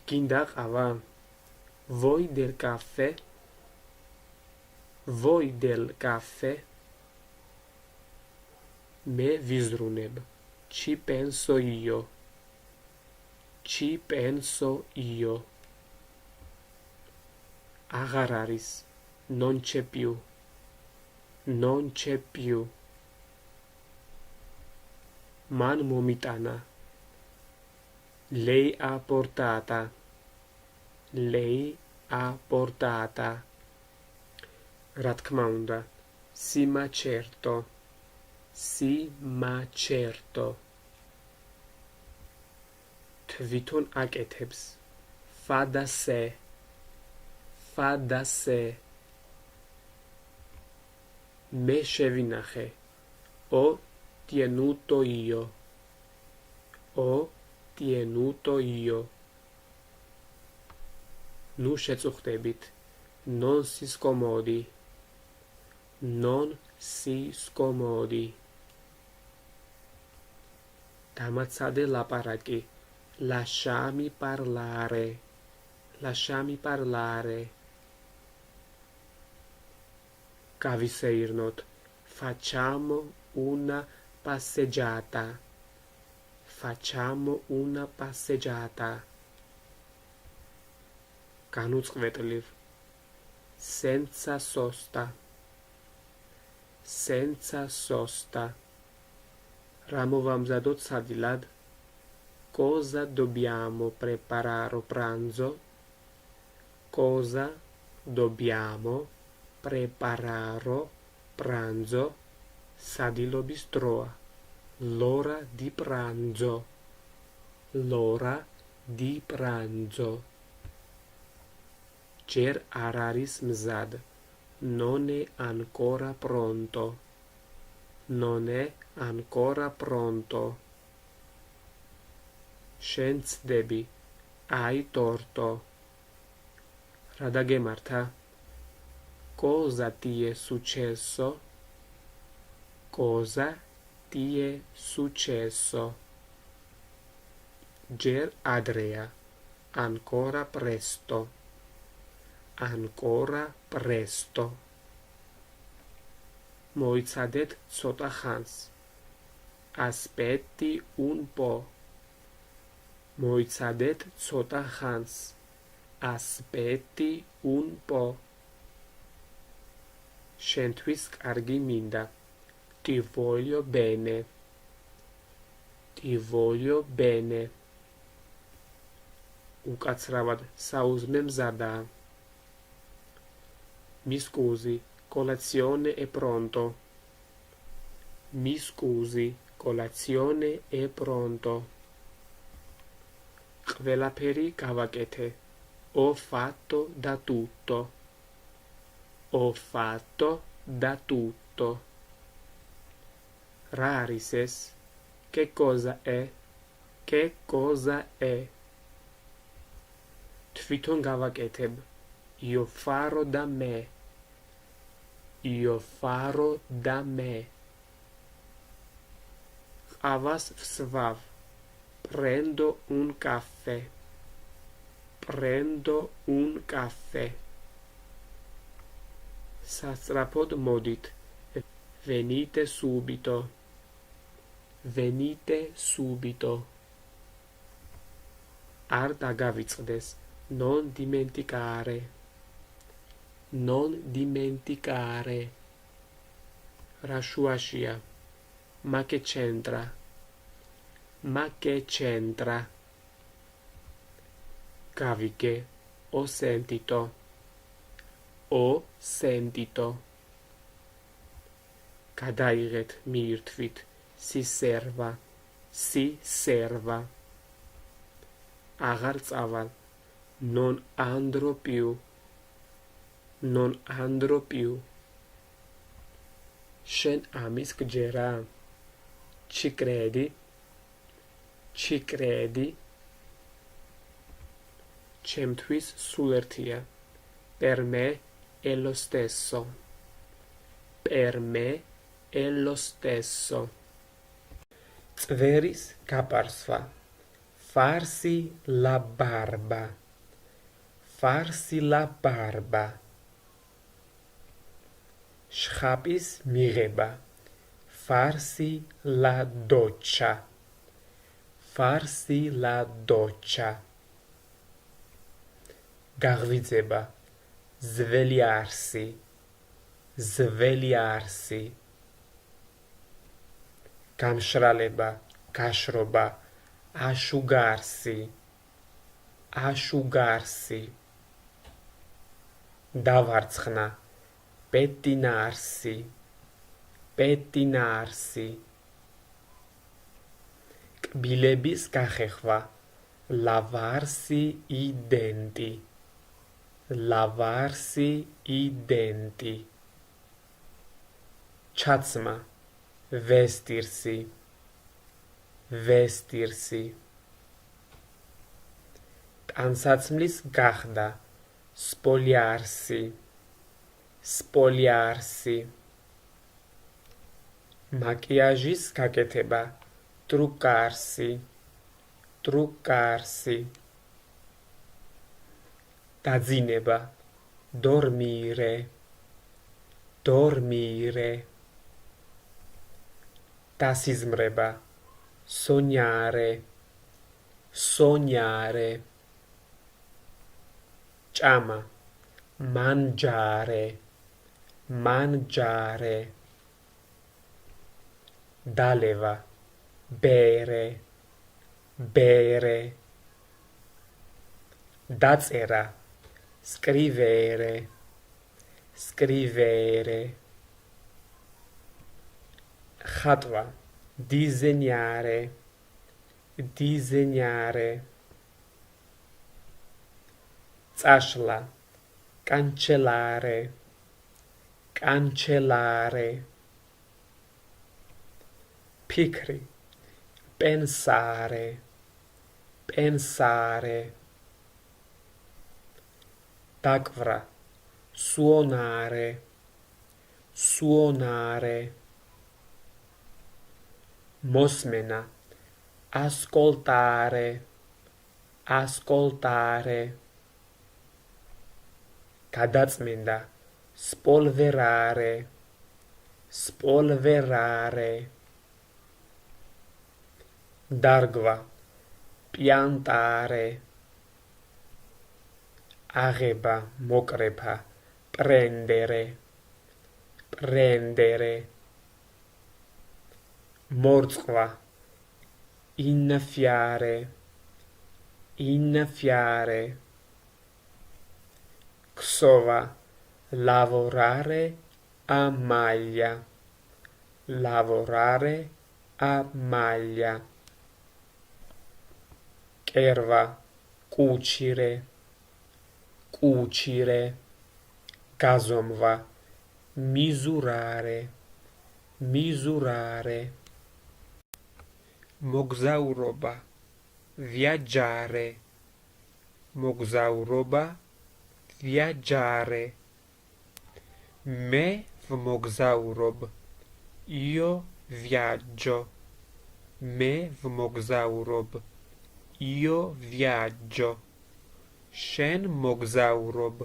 გინდა ყავა? Vuoi del caffè? Vuoi del caffè? Me vizruneb. Ci penso io. Ci penso io. აღარ არის. Non c'è più. Non c'è più. Man momitana. Lei ha portata. Lei ha portata. რა თქმა უნდა. Sì ma certo. Sì ma certo. თვითონ აკეთებს. Fa da sé. Fa da sé. Me შევინახე. Ho tenuto io. Ho tenuto io. Nu შეწუხდებით. Non si scomodi. Non si scomodi. დამაცადე ლაპარაკი. Lasciami parlare. Lasciami parlare. Გავისეირნოთ. Facciamo una passeggiata. Facciamo una passeggiata. განუწყვეტლივ. Senza sosta. Senza sosta. რა მოვამზადოთ სადილად? Cosa dobbiamo preparare pranzo? Cosa dobbiamo preparare pranzo? სადილობის დროა. L'ora di pranzo. L'ora di pranzo. ჯერ არ არის მზად. Non è ancora pronto. Non è ancora pronto. შენ ცდები. Hai torto. რა დაგემართა? Cosa ti è successo? Cosa ti è successo? Ჯერ ადრეა. Ancora presto. Ancora presto. მოიცადეთ ცოტა ხანს. Aspetti un po'. მოიცადეთ ცოტა ხანს. Aspetti un po'. შენთვის კარგი მინდა. Ti voglio bene. Ti voglio bene. უკაცრავად საუზმე მზადაა. Mi scusi, colazione è pronto. Mi scusi, colazione è pronto. ყველაფერი გავაკეთე. Ho fatto da tutto. Ho fatto da tutto. რა არის ეს? Che cosa è? Che cosa è? თვითონ გავაკეთებ. Io farò da me. Io farò da me. ყავას ვსვავ. Prendo un caffè. Prendo un caffè. სასწრაფოდ მოდით. Venite subito. Venite subito. არ დაგავიწყდეს. Non dimenticare. Non dimenticare. რა შუაშია? Ma che c'entra? Ma che c'entra? Გავიგე. Ho sentito. Ho sentito. გადაიღეთ მიირთვით. Si serva. Si serva. აღარ წავალ. Non andrò più. Non andrò più. შენ ამის გჯერა? Ci credi? Ci credi? ჩემთვის სულ ერთია. Per me è lo stesso. Per me è lo stesso. წვერის გაპარსვა. farsi la barba, farsi la barba. შხაპის მიღება, farsi la doccia, farsi la doccia. გაღვიძება, ძველი არსი, ძველი არსი. გამშრალება, გაშრობა, აშუგარსი, აშუგარსი. დავარცხნა, პეტინარსი, პეტინარსი. კბილების გახეხვა, lavarsi I denti, lavarsi I denti. ჩაცმა, vestirsi, vestirsi. ტანსაცმლის გახდა, spoliarsi, spoliarsi. მაკიაჟის გაკეთება, truccarsi, truccarsi. დაძინება, dormire, dormire. დასიზმრება, sognare, sognare. ჭამა, mangiare, mangiare. დალევა, bere, bere. დაწერა, scrivere, scrivere. ხატვა, disegnare, disegnare. წაშლა, cancellare, cancellare. ფიქრი, pensare, pensare. დაკვრა, suonare, suonare. მოსმენა, ascoltare, ascoltare. გადაწმენდა, spolverare, spolverare. დარგვა, piantare. აღება, მოკრეფა, prendere, prendere. მორწყვა, innaffiare, innaffiare. ქსოვა, lavorare a maglia, lavorare a maglia. კერვა, კუჩირე, კუჩირე. გაზომვა, misurare, misurare. მოგზაურობა, viaggiare, მოგზაურობა, viaggiare. მე ვმოგზაურობ, io viaggio, მე ვმოგზაურობ, io viaggio. შენ მოგზაურობ,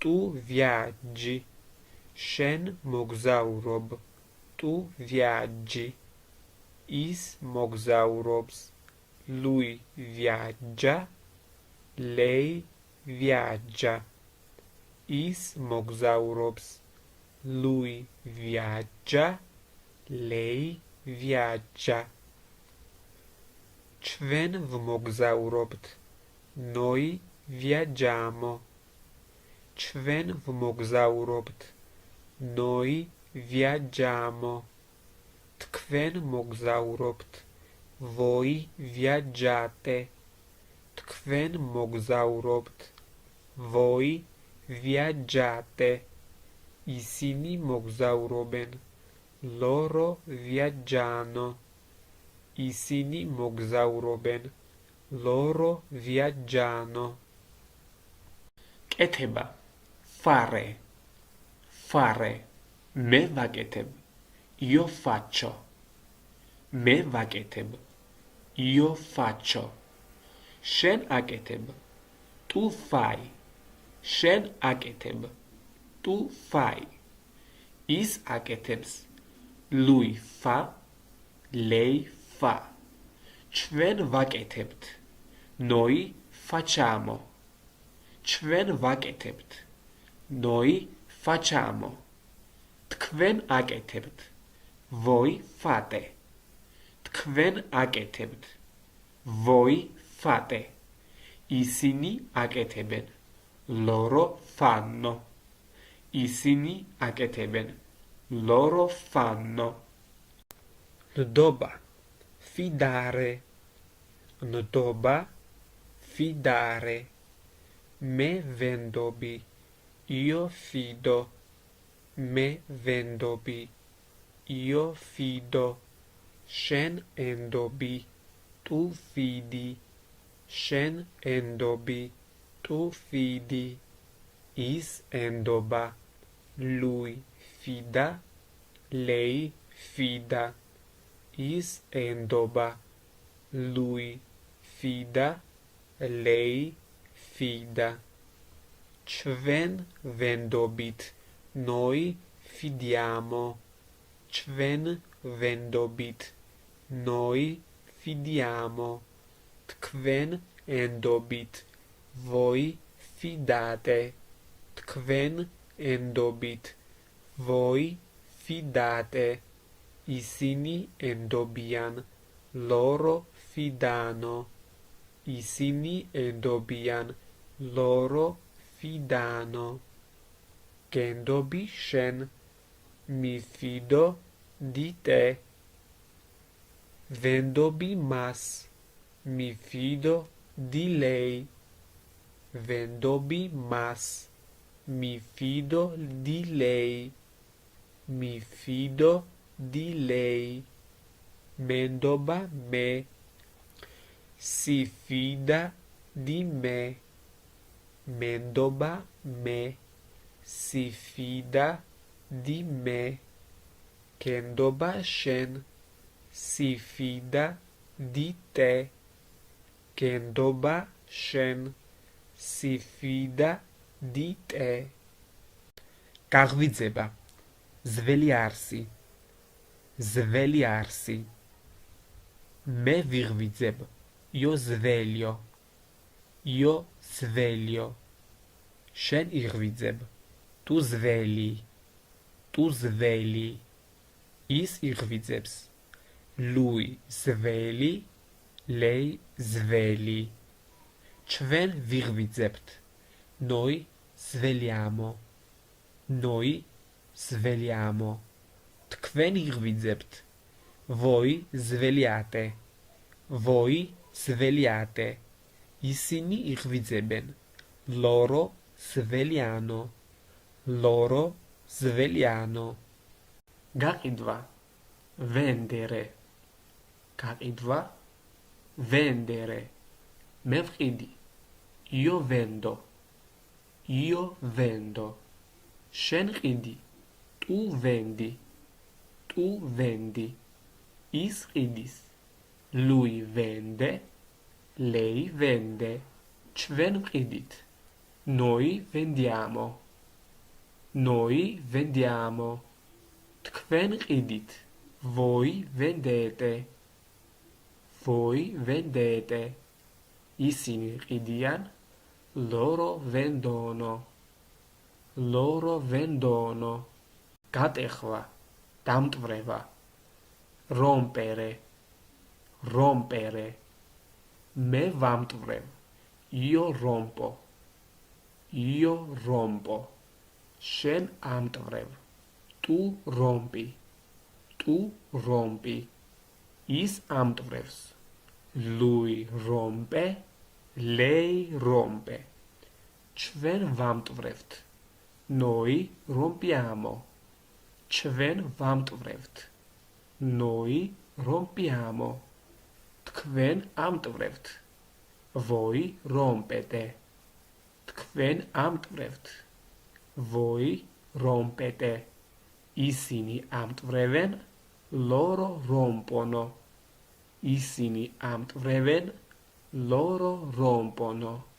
tu viaggi, შენ მოგზაურობ, tu viaggi. ის მოგზაურობს, lui viaggia, lei viaggia. ის მოგზაურობს, lui viaggia, lei viaggia. ჩვენ ვმოგზაურობთ, noi viaggiamo. ჩვენ ვმოგზაურობთ, noi viaggiamo. თქვენ მოგზაურობთ, voi viaggiate. თქვენ მოგზაურობთ, voi viaggiate. ისინი მოგზაურობენ, loro viaggiano. ისინი მოგზაურობენ, loro viaggiano. კეთება, fare, fare. მე ვაკეთებ, io faccio. მე ვაკეთებ, io faccio. შენ აკეთებ, tu fai, შენ აკეთებ, tu fai, ის აკეთებს, lui fa, lei fa, ჩვენ ვაკეთებთ, noi facciamo, ჩვენ ვაკეთებთ, noi facciamo, თქვენ აკეთებთ, voi fate, თქვენ აკეთებთ, voi fate, ისინი აკეთებენ, loro fanno, ისინი აკეთებენ, loro fanno. ნდობა, fidare, ნდობა, fidare, მე ვენდობი, io fido, მე ვენდობი, io fido, შენ ენდობი, tu fidi, შენ ენდობი, tu fidi, ის ენდობა, lui fida, lei fida, ის ენდობა, lui fida, lei fida, ჩვენ ვენდობით, noi fidiamo, ჩვენ ვენდობით, noi fidiamo, თქვენ ენდობით, voi fidate, თქვენ ენდობით, voi fidate, ისინი ენდობიან, loro fidano, ისინი ენდობიან, loro fidano, გენდობი შენ, mi fido di te, ვენდობი მას, mi fido di lei, ვენდობი მას, mi fido di lei, mi fido di lei, მენდობა მე, si fida di me, მენდობა მე, si fida di me, გენდობა შენ, si fida di te, გენდობა შენ, si fida di te. გაღვიძება, ძველი არსი, ძველი არსი, მე ვიღვიძებ, io sveglio, io sveglio, შენ იღვიძებ, tu svegli, tu svegli, ის იღვიძებს, lui svegli, lei svegli, ჩვენ ვიღვიძებთ, noi svegliamo, noi svegliamo, თქვენ იღვიძებთ, voi svegliate, voi svegliate, ისინი იღვიძებენ, loro svegliano, loro svegliano, გაყიდვა, vendere, გაყიდვა, vendere, მე ვყიდი, io vendo, io vendo, შენ ყიდი, tu vendi, tu vendi, ის ყიდის, lui vende, lei vende, ჩვენ ვყიდით, noi vendiamo, noi vendiamo, თქვენ ყიდით, voi vendete, voi vendete, ისინი ყიდიან, loro vendono, loro vendono, გატეხვა, დამტვრება, rompere, rompere, მე ვამტვრევ, io rompo, io rompo, შენ ამტვრევ, tu rompi, tu rompi, ის ამტვრევს, lui rompe, lei rompe, ჩვენ ვამტვრევთ, noi rompiamo, ჩვენ ვამტვრევთ, noi rompiamo, თქვენ ამტვრევთ, voi rompete, თქვენ ამტვრევთ, voi rompete, ისინი ამტვრევენ, loro rompono, ისინი ამტვრევენ, Loro rompono.